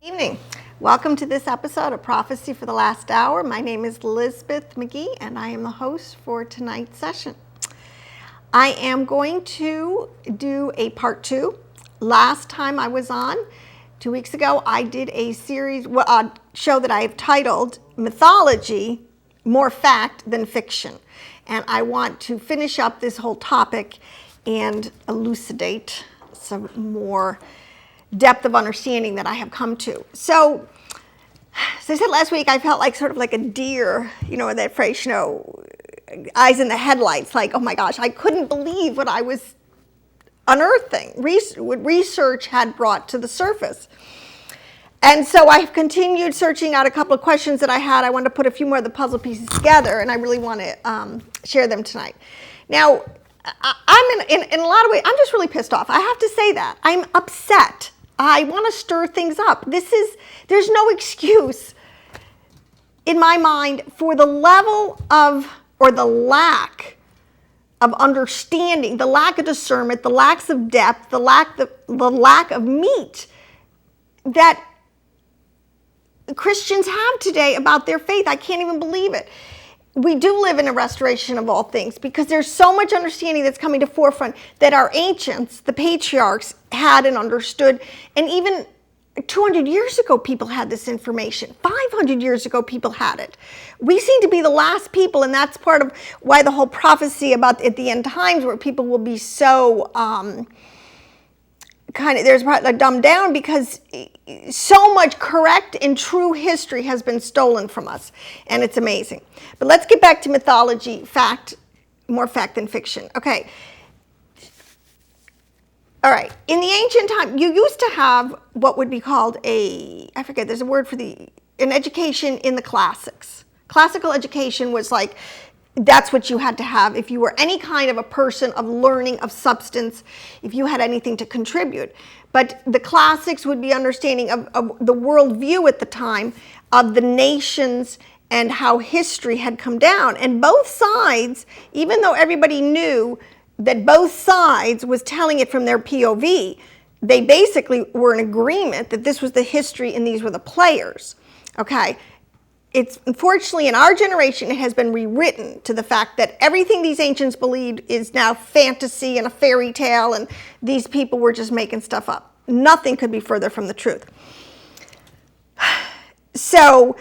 Evening. Welcome to this episode of Prophecy for the Last Hour. My name is Elizabeth McGee and I am the host for tonight's session. I am going to do a part 2. Last time I was on, 2 weeks ago, I did a series, show that I have titled Mythology, More Fact Than Fiction. And I want to finish up this whole topic and elucidate some more depth of understanding that I have come to. So, as I said last week, I felt like sort of like a deer, that phrase, eyes in the headlights, like, oh my gosh, I couldn't believe what I was unearthing, what research had brought to the surface. And so I've continued searching out a couple of questions that I had. I wanted to put a few more of the puzzle pieces together, and I really want to share them tonight. Now, I'm in a lot of ways, I'm just really pissed off. I have to say that. I'm upset. I want to stir things up. There's no excuse in my mind for the level of, or the lack of understanding, the lack of discernment, the lack of depth, the lack of meat that Christians have today about their faith. I can't even believe it. We do live in a restoration of all things because there's so much understanding that's coming to forefront that our ancients, the patriarchs, had and understood. And even 200 years ago, people had this information. 500 years ago, people had it. We seem to be the last people, and that's part of why the whole prophecy about at the end times where people will be so there's probably dumbed down because so much correct and true history has been stolen from us, and it's amazing. But let's get back to mythology, more fact than fiction. Okay. All right. In the ancient time, you used to have what would be called there's a word for an education in the classics. Classical education was like, that's what you had to have if you were any kind of a person of learning, of substance, if you had anything to contribute. But the classics would be understanding of the worldview at the time, of the nations and how history had come down. And both sides, even though everybody knew that both sides was telling it from their POV, they basically were in agreement that this was the history and these were the players. Okay. It's unfortunately in our generation, it has been rewritten to the fact that everything these ancients believed is now fantasy and a fairy tale, and these people were just making stuff up. Nothing could be further from the truth. So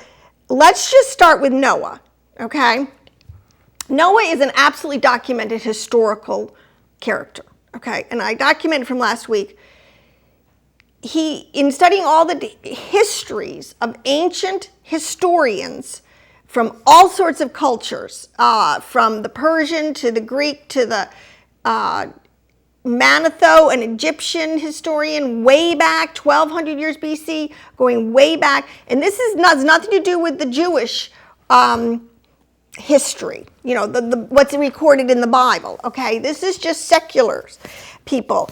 let's just start with Noah, okay? Noah is an absolutely documented historical character, okay? And I documented from last week. In studying all the histories of ancient historians from all sorts of cultures, from the Persian to the Greek to the Manetho, an Egyptian historian, way back, 1200 years BC, going way back. And this has nothing to do with the Jewish history, what's recorded in the Bible, okay? This is just secular people.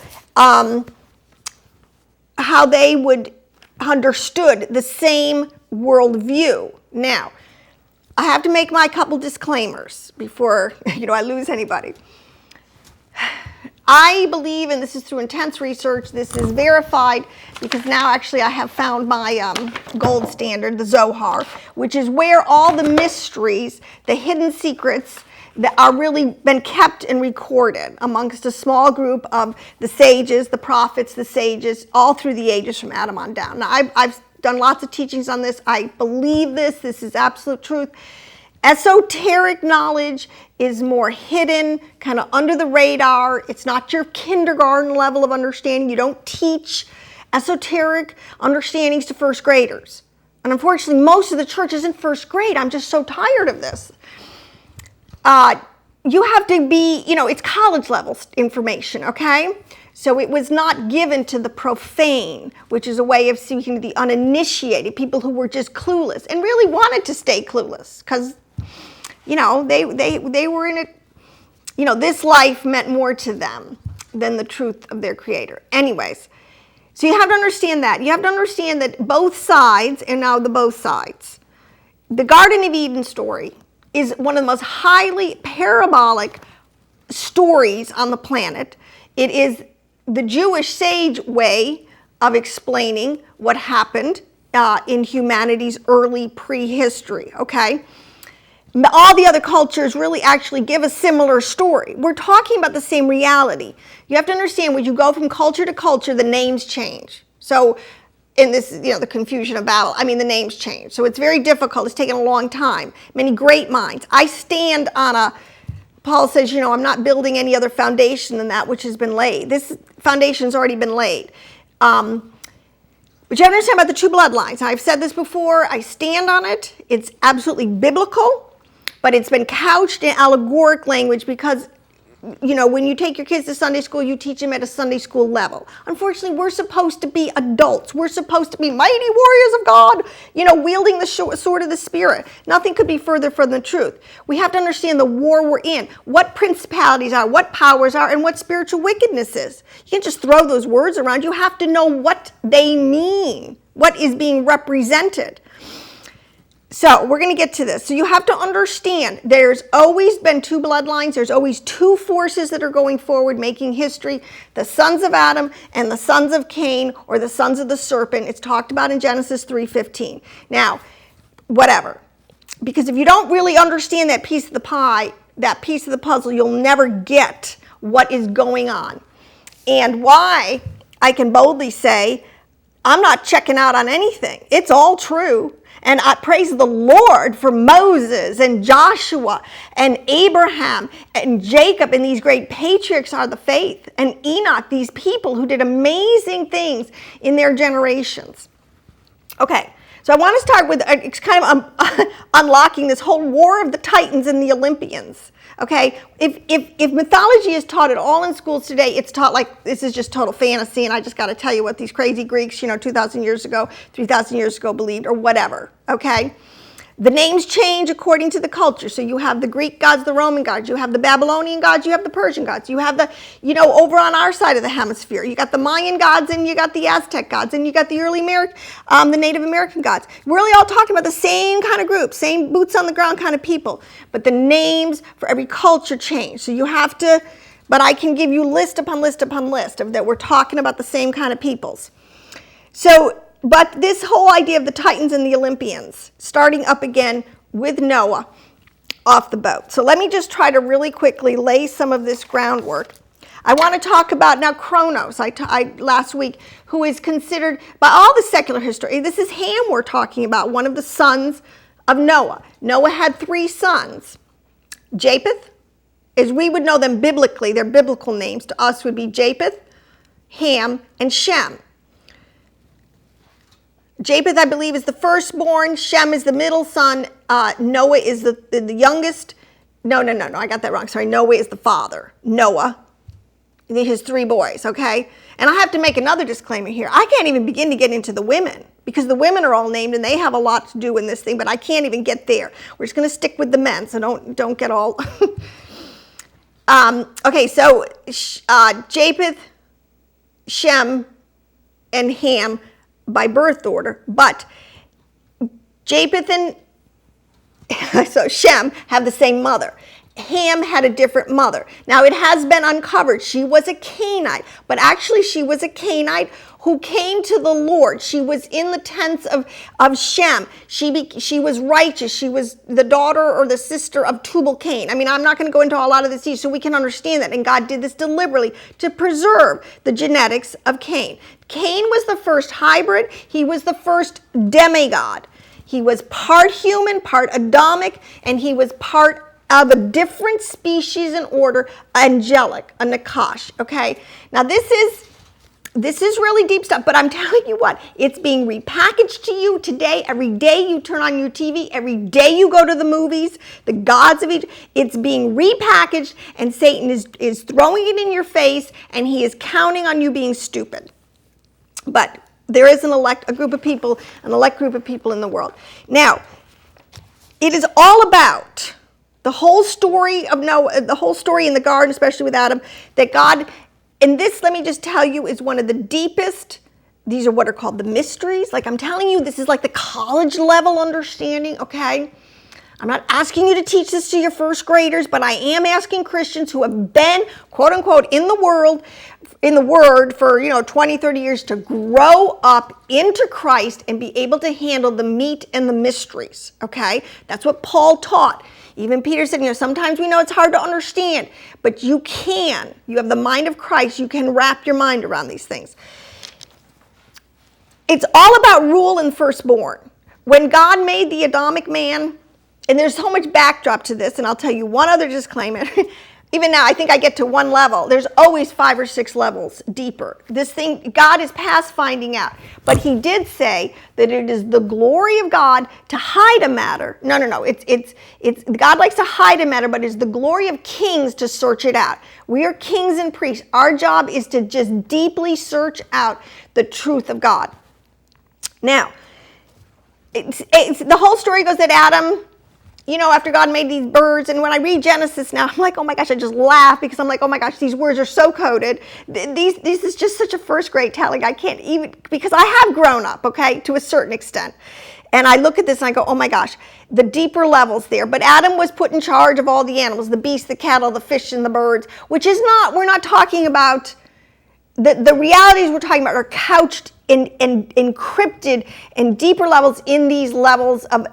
How they would understood the same worldview. Now, I have to make my couple disclaimers before I lose anybody. I believe, and this is through intense research, this is verified because now actually I have found my gold standard, the Zohar, which is where all the mysteries, the hidden secrets that are really been kept and recorded amongst a small group of the sages, the prophets, the sages, all through the ages from Adam on down. Now, I've done lots of teachings on this. I believe this. This is absolute truth. Esoteric knowledge is more hidden, kind of under the radar. It's not your kindergarten level of understanding. You don't teach esoteric understandings to first graders. And unfortunately, most of the church is in first grade. I'm just so tired of this. You have to be, it's college level information, okay? So it was not given to the profane, which is a way of speaking to the uninitiated, people who were just clueless and really wanted to stay clueless because, they were in it, this life meant more to them than the truth of their creator. Anyways, so you have to understand that. You have to understand that both sides, and now the both sides, the Garden of Eden story is one of the most highly parabolic stories on the planet. It is the Jewish sage way of explaining what happened in humanity's early prehistory, okay? All the other cultures really actually give a similar story. We're talking about the same reality. You have to understand, when you go from culture to culture, the names change. So in this, the confusion of Babel, the names change. So it's very difficult. It's taken a long time. Many great minds. I stand on Paul says, I'm not building any other foundation than that which has been laid. This foundation's already been laid. But you have to understand about the two bloodlines. I've said this before. I stand on it. It's absolutely biblical, but it's been couched in allegoric language because, when you take your kids to Sunday school, you teach them at a Sunday school level. Unfortunately, we're supposed to be adults. We're supposed to be mighty warriors of God, wielding the sword of the Spirit. Nothing could be further from the truth. We have to understand the war we're in, what principalities are, what powers are, and what spiritual wickedness is. You can't just throw those words around. You have to know what they mean, what is being represented. So we're going to get to this. So you have to understand there's always been two bloodlines. There's always two forces that are going forward making history. The sons of Adam and the sons of Cain, or the sons of the serpent. It's talked about in Genesis 3:15. Now, whatever. Because if you don't really understand that piece of the pie, that piece of the puzzle, you'll never get what is going on. And why I can boldly say, I'm not checking out on anything. It's all true. And I praise the Lord for Moses and Joshua and Abraham and Jacob and these great patriarchs of the faith, and Enoch, these people who did amazing things in their generations. Okay, so I want to start with it's kind of unlocking this whole war of the Titans and the Olympians. Okay, if mythology is taught at all in schools today, it's taught like this is just total fantasy, and I just got to tell you what these crazy Greeks, 2,000 years ago, 3,000 years ago believed, or whatever, okay? The names change according to the culture. So you have the Greek gods, the Roman gods, you have the Babylonian gods, you have the Persian gods, you have the, over on our side of the hemisphere, you got the Mayan gods, and you got the Aztec gods, and you got the early the Native American gods. We're really all talking about the same kind of group, same boots on the ground kind of people, but the names for every culture change. So you have to, but I can give you list upon list upon list of that we're talking about the same kind of peoples. So, but this whole idea of the Titans and the Olympians, starting up again with Noah off the boat. So let me just try to really quickly lay some of this groundwork. I want to talk about now Kronus, last week, who is considered by all the secular history. This is Ham we're talking about, one of the sons of Noah. Noah had 3 sons. Japheth, as we would know them biblically, their biblical names to us would be Japheth, Ham, and Shem. Japheth, I believe, is the firstborn. Shem is the middle son. Noah is the youngest. No, I got that wrong. Sorry, Noah is the father. Noah, his 3 boys, okay? And I have to make another disclaimer here. I can't even begin to get into the women because the women are all named and they have a lot to do in this thing, but I can't even get there. We're just going to stick with the men, so don't get all... Okay, so Japheth, Shem, and Ham by birth order, but Japheth and so Shem have the same mother. Ham had a different mother. Now it has been uncovered. She was a Canaanite, but actually she was a Canaanite who came to the Lord. She was in the tents of Shem. She was righteous. She was the daughter or the sister of Tubal-Cain. I'm not going to go into a lot of this so we can understand that. And God did this deliberately to preserve the genetics of Cain. Cain was the first hybrid. He was the first demigod. He was part human, part Adamic, and he was part of a different species and order, angelic, a Nakash, okay? Now this is really deep stuff, but I'm telling you what, it's being repackaged to you today. Every day you turn on your TV, every day you go to the movies, the gods of Egypt, it's being repackaged, and Satan is throwing it in your face, and he is counting on you being stupid. But there is an elect group of people in the world. Now, it is all about the whole story of Noah, the whole story in the garden, especially with Adam, that God, and this, let me just tell you, is one of the deepest, these are what are called the mysteries. Like I'm telling you, this is like the college level understanding, okay? I'm not asking you to teach this to your first graders, but I am asking Christians who have been, quote unquote, in the Word for 20, 30 years to grow up into Christ and be able to handle the meat and the mysteries, okay? That's what Paul taught. Even Peter said, sometimes we know it's hard to understand, but you can. You have the mind of Christ. You can wrap your mind around these things. It's all about rule and firstborn. When God made the Adamic man, and there's so much backdrop to this, and I'll tell you one other disclaimer. Even now, I think I get to one level. There's always 5 or 6 levels deeper. This thing, God is past finding out. But he did say that it is the glory of God to hide a matter. No. It's God likes to hide a matter, but it's the glory of kings to search it out. We are kings and priests. Our job is to just deeply search out the truth of God. Now, the whole story goes that Adam, after God made these birds, and when I read Genesis now, I'm like, oh my gosh, I just laugh because I'm like, oh my gosh, these words are so coded. This is just such a first grade telling. I can't even, because I have grown up, okay, to a certain extent. And I look at this and I go, oh my gosh, the deeper levels there. But Adam was put in charge of all the animals, the beasts, the cattle, the fish, and the birds, which is not, we're not talking about, the realities we're talking about are couched in encrypted in deeper levels in these levels of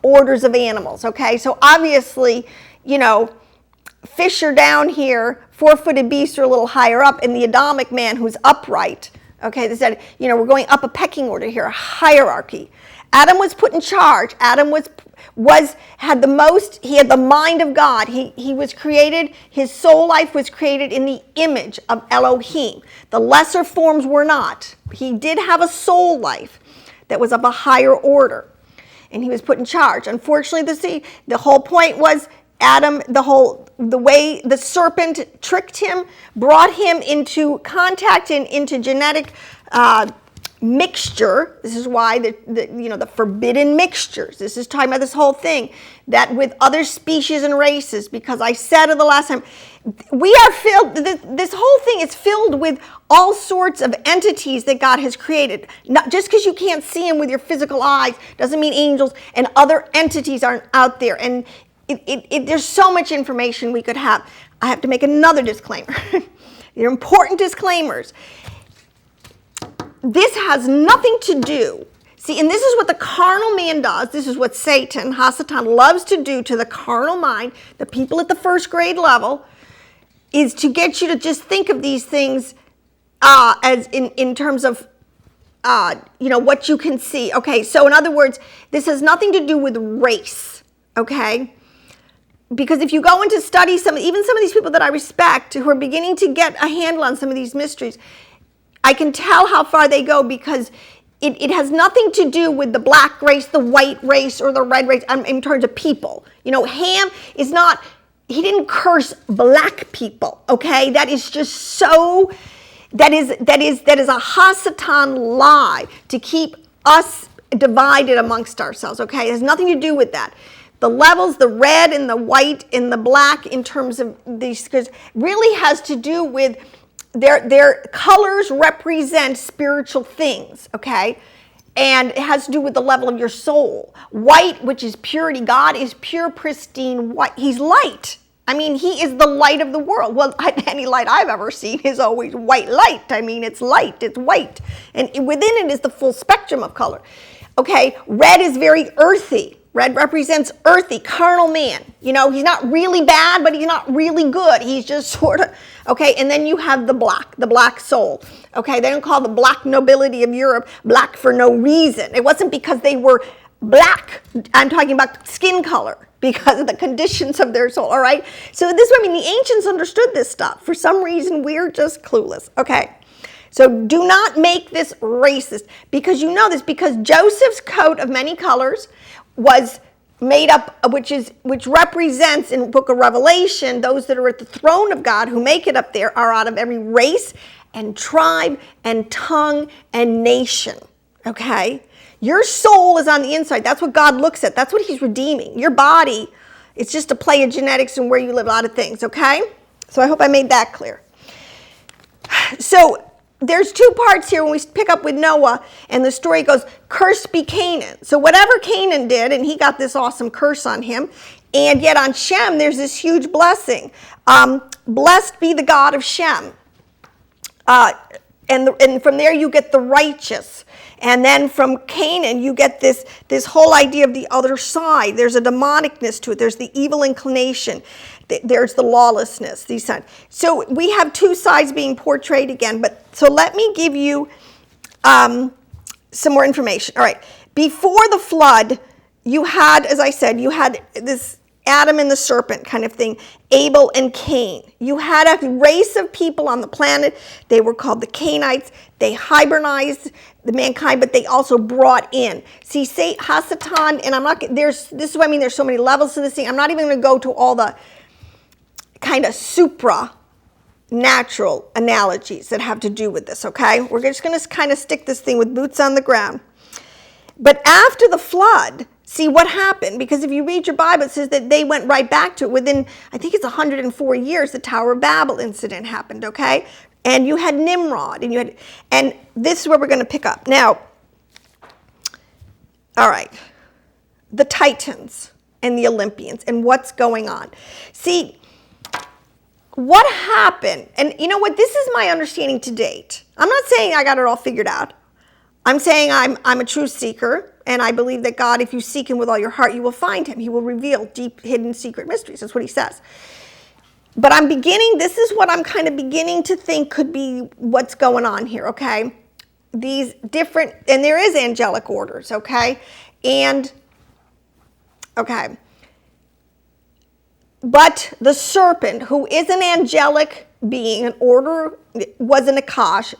orders of animals, okay? So obviously, fish are down here, 4-footed beasts are a little higher up, and the Adamic man who's upright, okay, they said, we're going up a pecking order here, a hierarchy. Adam was put in charge. Adam had the mind of God. He was created, his soul life was created in the image of Elohim. The lesser forms were not. He did have a soul life that was of a higher order, and he was put in charge. Unfortunately, the whole point was Adam, the way the serpent tricked him, brought him into contact and into genetic mixture. This is why the forbidden mixtures. This is talking about this whole thing that with other species and races, because I said it the last time, we are filled, this whole thing is filled with all sorts of entities that God has created. Not just because you can't see them with your physical eyes doesn't mean angels and other entities aren't out there. And there's so much information we could have. I have to make another disclaimer. They're important disclaimers. This has nothing to do. See, and this is what the carnal man does. This is what Satan, Hasatan, loves to do to the carnal mind, the people at the first grade level, is to get you to just think of these things as in terms of, what you can see. Okay, so in other words, this has nothing to do with race, okay? Because if you go into study even some of these people that I respect who are beginning to get a handle on some of these mysteries, I can tell how far they go because it has nothing to do with the black race, the white race, or the red race in terms of people. Ham is not, he didn't curse black people, okay? That is just so, that is a Hasatan lie to keep us divided amongst ourselves, okay? It has nothing to do with that. The levels, the red and the white and the black in terms of these, because really has to do with their colors represent spiritual things, okay? And it has to do with the level of your soul. White, which is purity. God is pure, pristine white. He's light. I mean, he is the light of the world. Well, any light I've ever seen is always white light. I mean, it's light, it's white. And within it is the full spectrum of color. Okay, red is very earthy. Red represents earthy, carnal man. He's not really bad, but he's not really good. He's just sort of, okay, and then you have the black soul. Okay, they don't call the black nobility of Europe black for no reason. It wasn't because they were black. I'm talking about skin color because of the conditions of their soul, all right? So the ancients understood this stuff. For some reason, we're just clueless, okay? So do not make this racist because you know this, because Joseph's coat of many colors was made up, which represents in the book of Revelation, those that are at the throne of God who make it up there are out of every race and tribe and tongue and nation, okay? Your soul is on the inside. That's what God looks at. That's what he's redeeming. Your body, it's just a play of genetics and where you live, a lot of things, okay? So I hope I made that clear. So there's two parts here when we pick up with Noah, and the story goes, cursed be Canaan. So whatever Canaan did, and he got this awesome curse on him, and yet on Shem, there's this huge blessing. Blessed be the God of Shem. And from there you get the righteous. And then from Canaan, you get this whole idea of the other side. There's a demonicness to it. There's the evil inclination. There's the lawlessness. These sides. So we have two sides being portrayed again. But so let me give you some more information. All right. Before the flood, you had, as I said, you had this Adam and the serpent kind of thing, Abel and Cain. You had a race of people on the planet. They were called the Cainites. They hibernized the mankind, but they also brought in. See, say Hasatan, and I'm not, this is what I mean, there's so many levels to this thing. I'm not even going to go to all the kind of supra-natural analogies that have to do with this, okay? We're just going to kind of stick this thing with boots on the ground. But after the flood, see what happened, because if you read your Bible, it says that they went right back to it within, I think it's 104 years, the Tower of Babel incident happened, okay? And you had Nimrod, and this is where we're going to pick up. Now, all right, the Titans and the Olympians and what's going on. See, what happened, and you know what, this is my understanding to date. I'm not saying I got it all figured out. I'm saying I'm a truth seeker, and I believe that God, if you seek him with all your heart, you will find him. He will reveal deep, hidden, secret mysteries. That's what he says. But this is what I'm kind of beginning to think could be what's going on here, okay? These different, and there is angelic orders, okay? But the serpent, who is an angelic being, an order, was an Akash,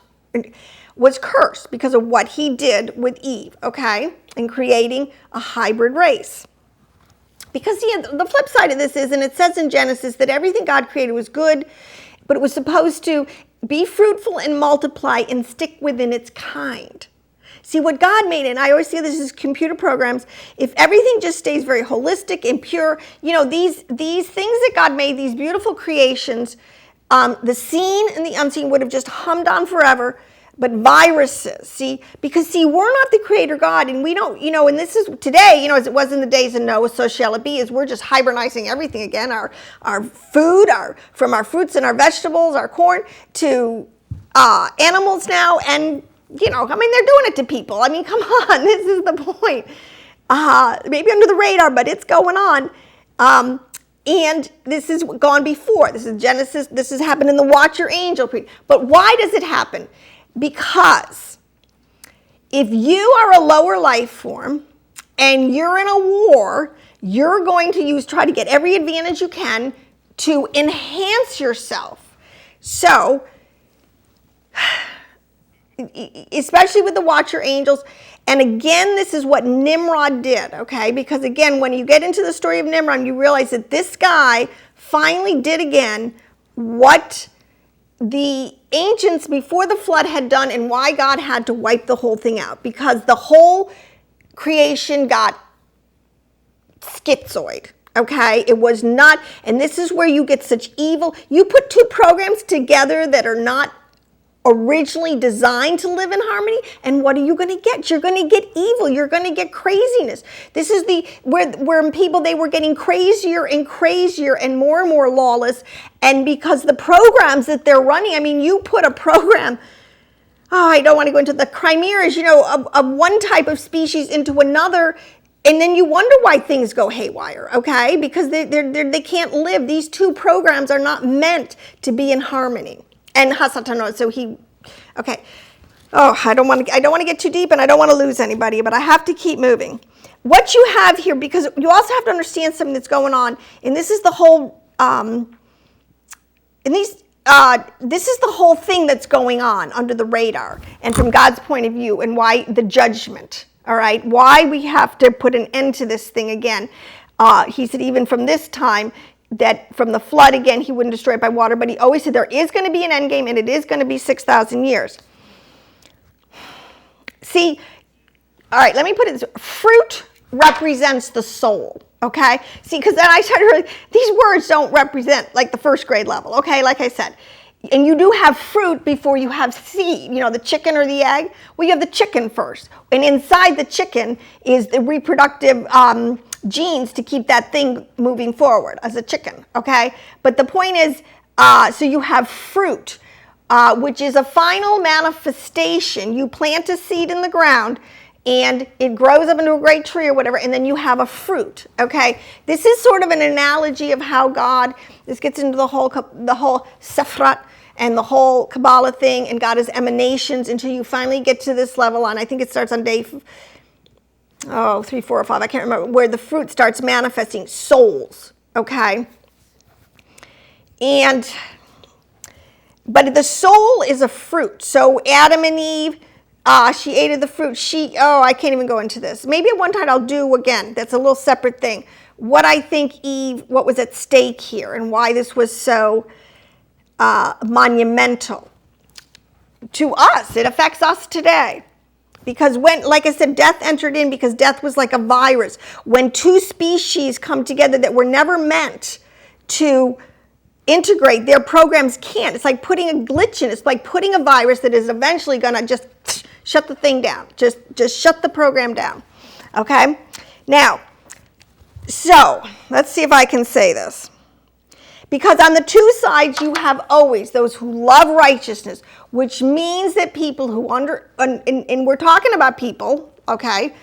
was cursed because of what he did with Eve, okay? In creating a hybrid race. Because the flip side of this is, and it says in Genesis that everything God created was good, but it was supposed to be fruitful and multiply and stick within its kind. See, what God made, and I always see this as computer programs, if everything just stays very holistic and pure, these things that God made, these beautiful creations, the seen and the unseen would have just hummed on forever. But viruses, because we're not the creator God, and we don't, and this is today, as it was in the days of Noah, so shall it be, is we're just hibernizing everything again, our food, from our fruits and our vegetables, our corn, to animals now, and, they're doing it to people. I mean, come on, this is the point. Maybe under the radar, but it's going on. And this has gone before. This is Genesis, this has happened in the Watcher Angel. But why does it happen? Because if you are a lower life form and you're in a war, you're going to try to get every advantage you can to enhance yourself. So, especially with the Watcher Angels, and again, this is what Nimrod did, okay? Because again, when you get into the story of Nimrod, you realize that this guy finally did again what the ancients before the flood had done, and why God had to wipe the whole thing out, because the whole creation got schizoid, okay? It was not, and this is where you get such evil. You put two programs together that are not originally designed to live in harmony, and what are you going to get? You're going to get evil. You're going to get craziness. This is where people, they were getting crazier and crazier and more lawless, and because the programs that they're running, I mean, you put a program, I don't want to go into the chimeras, of one type of species into another, and then you wonder why things go haywire, okay? Because they can't live. These two programs are not meant to be in harmony. And Hasatan, so okay. Oh, I don't want to get too deep, and I don't want to lose anybody, but I have to keep moving. What you have here, because you also have to understand something that's going on, and this is the whole, this is the whole thing that's going on under the radar, and from God's point of view, and why the judgment, all right? Why we have to put an end to this thing again. He said even from this time, that from the flood, again, he wouldn't destroy it by water, but he always said there is going to be an end game, and it is going to be 6,000 years. See, all right, let me put it this way. Fruit represents the soul, okay? See, because then I started, these words don't represent like the first grade level, okay? Like I said, and you do have fruit before you have seed, the chicken or the egg. Well, you have the chicken first. And inside the chicken is the reproductive genes to keep that thing moving forward as a chicken, okay? But the point is, so you have fruit, which is a final manifestation. You plant a seed in the ground, and it grows up into a great tree or whatever, and then you have a fruit, okay? This is sort of an analogy of how God, this gets into the whole Sephrat and the whole Kabbalah thing, and God is emanations until you finally get to this level on, I think it starts on day 3, 4, or 5, I can't remember, where the fruit starts manifesting souls, okay? But the soul is a fruit. So Adam and Eve, she ate of the fruit. I can't even go into this. Maybe at one time I'll do again. That's a little separate thing. What I think what was at stake here and why this was so monumental to us. It affects us today. Because when, like I said, death entered in because death was like a virus. When two species come together that were never meant to integrate, their programs can't. It's like putting a glitch in. It's like putting a virus that is eventually going to just shut the thing down. Just shut the program down. Okay? Now, so let's see if I can say this. Because on the two sides, you have always those who love righteousness, which means that people who and we're talking about people, okay,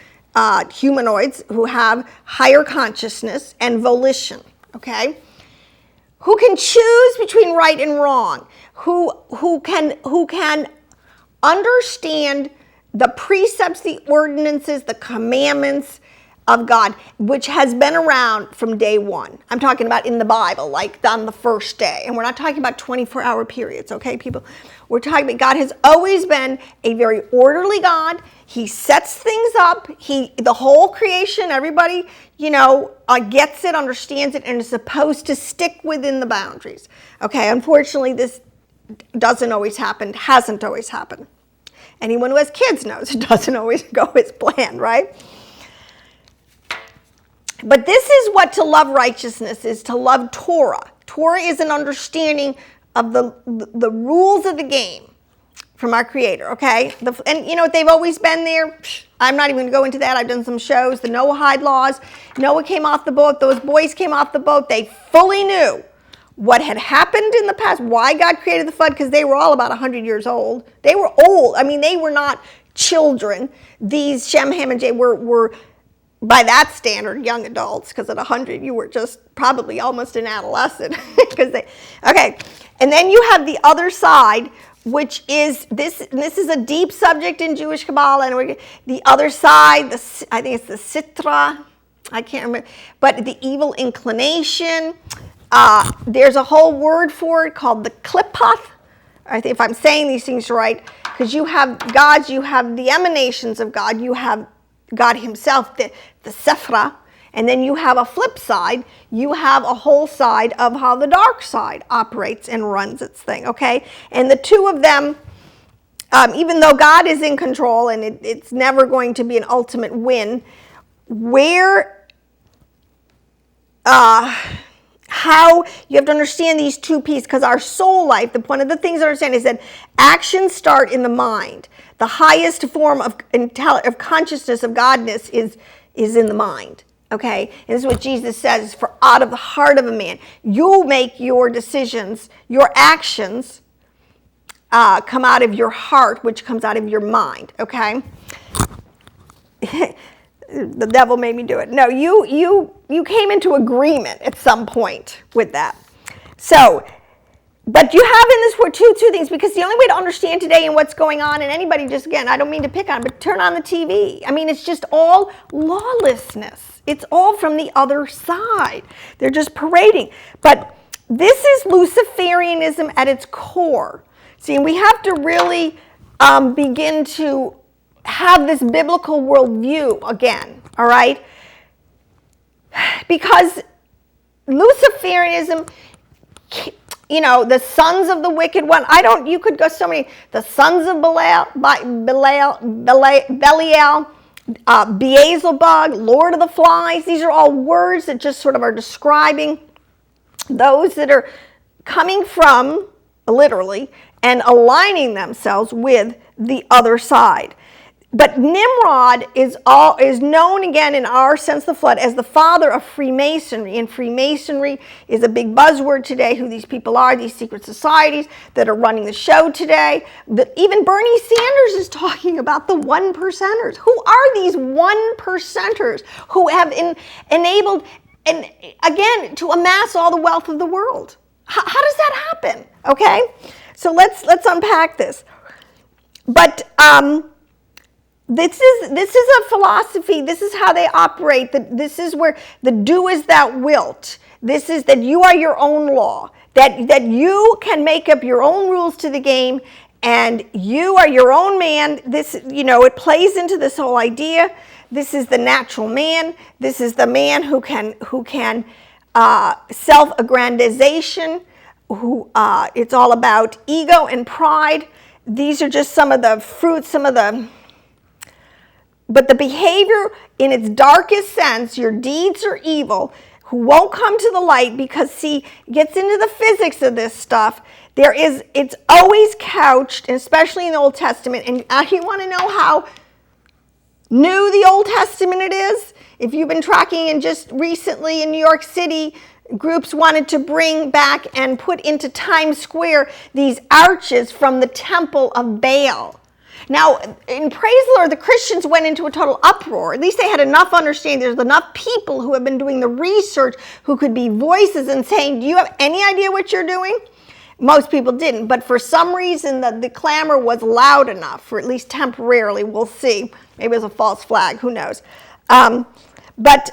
humanoids who have higher consciousness and volition, okay, who can choose between right and wrong, who can understand the precepts, the ordinances, the commandments of God, which has been around from day one. I'm talking about in the Bible, like on the first day. And we're not talking about 24-hour periods, okay, people? We're talking about God has always been a very orderly God. He sets things up. The whole creation, everybody, gets it, understands it, and is supposed to stick within the boundaries. Okay, unfortunately, this doesn't always happen, hasn't always happened. Anyone who has kids knows it doesn't always go as planned, right? But this is what to love righteousness is, to love Torah. Torah is an understanding of the rules of the game from our Creator, okay? And they've always been there. I'm not even going to go into that. I've done some shows. The Noahide laws. Noah came off the boat. Those boys came off the boat. They fully knew what had happened in the past, why God created the flood, because they were all about 100 years old. They were old. I mean, they were not children. These Shem, Ham, and Japheth were by that standard, young adults, because at 100 you were just probably almost an adolescent. Okay, and then you have the other side, which is this is a deep subject in Jewish Kabbalah, and the other side, I think it's the Sitra, I can't remember, but the evil inclination. There's a whole word for it called the Klippath. I think if I'm saying these things right, because you have gods, you have the emanations of God, you have God himself, the Sephra, and then you have a flip side. You have a whole side of how the dark side operates and runs its thing, okay? And the two of them, even though God is in control and it's never going to be an ultimate win, how you have to understand these two pieces, because our soul life, one of the things to understand is that actions start in the mind. The highest form of consciousness of godness is in the mind, okay? And this is what Jesus says, for out of the heart of a man, you make your decisions, your actions come out of your heart, which comes out of your mind, okay? The devil made me do it. No, you came into agreement at some point with that. So, but you have in this word two things, because the only way to understand today and what's going on, and anybody just, again, I don't mean to pick on, but turn on the TV. I mean, it's just all lawlessness. It's all from the other side. They're just parading. But this is Luciferianism at its core. See, and we have to really begin to have this biblical worldview again, all right? Because Luciferianism, the sons of the wicked one, you could go so many, the sons of Belial, Beelzebub, Lord of the Flies, these are all words that just sort of are describing those that are coming from literally, and aligning themselves with the other side. But Nimrod is known again in our sense of the flood as the father of Freemasonry. And Freemasonry is a big buzzword today, who these people are, these secret societies that are running the show today. Even Bernie Sanders is talking about the 1%ers. Who are these 1%ers who have enabled, and again, to amass all the wealth of the world? How does that happen? Okay, so let's unpack this. But this is a philosophy. This is how they operate. This is where the do as thou wilt. This is that you are your own law. That you can make up your own rules to the game, and you are your own man. This, it plays into this whole idea. This is the natural man. This is the man who can self-aggrandization. It's all about ego and pride. These are just some of the fruits, but the behavior in its darkest sense, your deeds are evil, who won't come to the light because, gets into the physics of this stuff. It's always couched, and especially in the Old Testament. And you want to know how new the Old Testament it is? If you've been tracking, and just recently in New York City, groups wanted to bring back and put into Times Square these arches from the temple of Baal. Now, in praise the Lord, the Christians went into a total uproar. At least they had enough understanding. There's enough people who have been doing the research who could be voices and saying, do you have any idea what you're doing? Most people didn't, but for some reason the clamor was loud enough, for at least temporarily. We'll see. Maybe it was a false flag. Who knows? But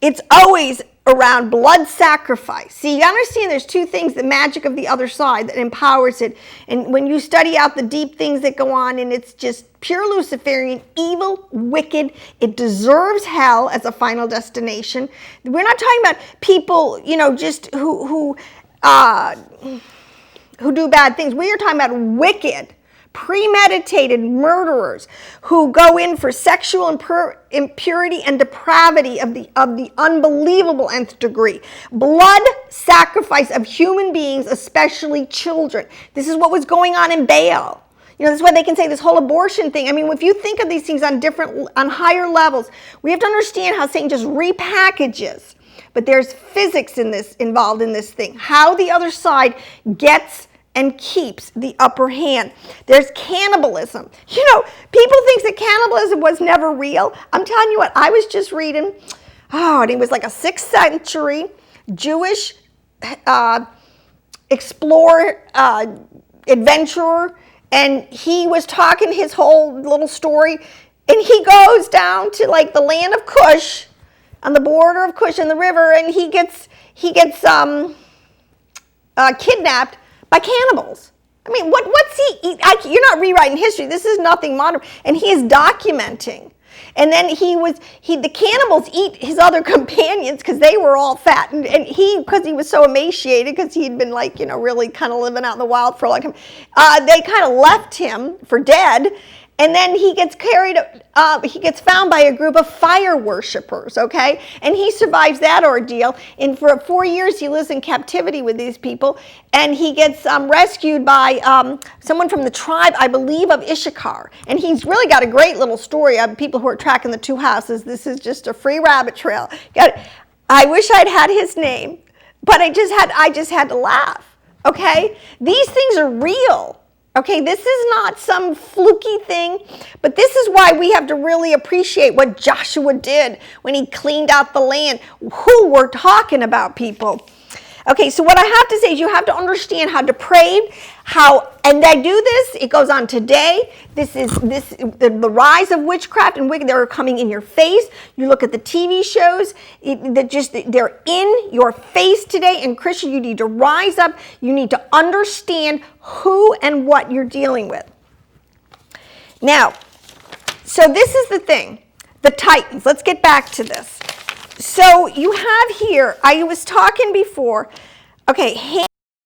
it's always around blood sacrifice. See, you understand there's two things, the magic of the other side that empowers it. And when you study out the deep things that go on, and it's just pure Luciferian, evil, wicked, it deserves hell as a final destination. We're not talking about people, just who do bad things. We are talking about wicked, premeditated murderers who go in for sexual impurity and depravity of the unbelievable nth degree. Blood sacrifice of human beings, especially children. This is what was going on in Baal. This is why they can say this whole abortion thing. I mean, if you think of these things on higher levels, we have to understand how Satan just repackages. But there's physics involved in this thing. How the other side gets and keeps the upper hand. There's cannibalism. People think that cannibalism was never real. I'm telling you what, I was just reading, and he was like a 6th century Jewish explorer, adventurer, and he was talking his whole little story, and he goes down to like the land of Cush, on the border of Cush and the river, and he gets kidnapped by cannibals. I mean, what's he eat? You're not rewriting history. This is nothing modern. And he is documenting. And then the cannibals eat his other companions because they were all fat. And because he was so emaciated, because he had been really kind of living out in the wild for a long time, they kind of left him for dead. And then he gets found by a group of fire worshipers, okay? And he survives that ordeal. And for 4 years, he lives in captivity with these people. And he gets rescued by someone from the tribe, I believe, of Issachar. And he's really got a great little story of people who are tracking the two houses. This is just a free rabbit trail. I wish I'd had his name, but I just had to laugh, okay? These things are real. Okay, this is not some fluky thing, but this is why we have to really appreciate what Joshua did when he cleaned out the land. Who we're talking about, people. Okay, so what I have to say is you have to understand how depraved, and I do this, it goes on today. The rise of witchcraft and wicked, they're coming in your face. You look at the TV shows, they're in your face today. And Christian, you need to rise up. You need to understand who and what you're dealing with. Now, so this is the thing, the Titans. Let's get back to this. So you have here, I was talking before, okay,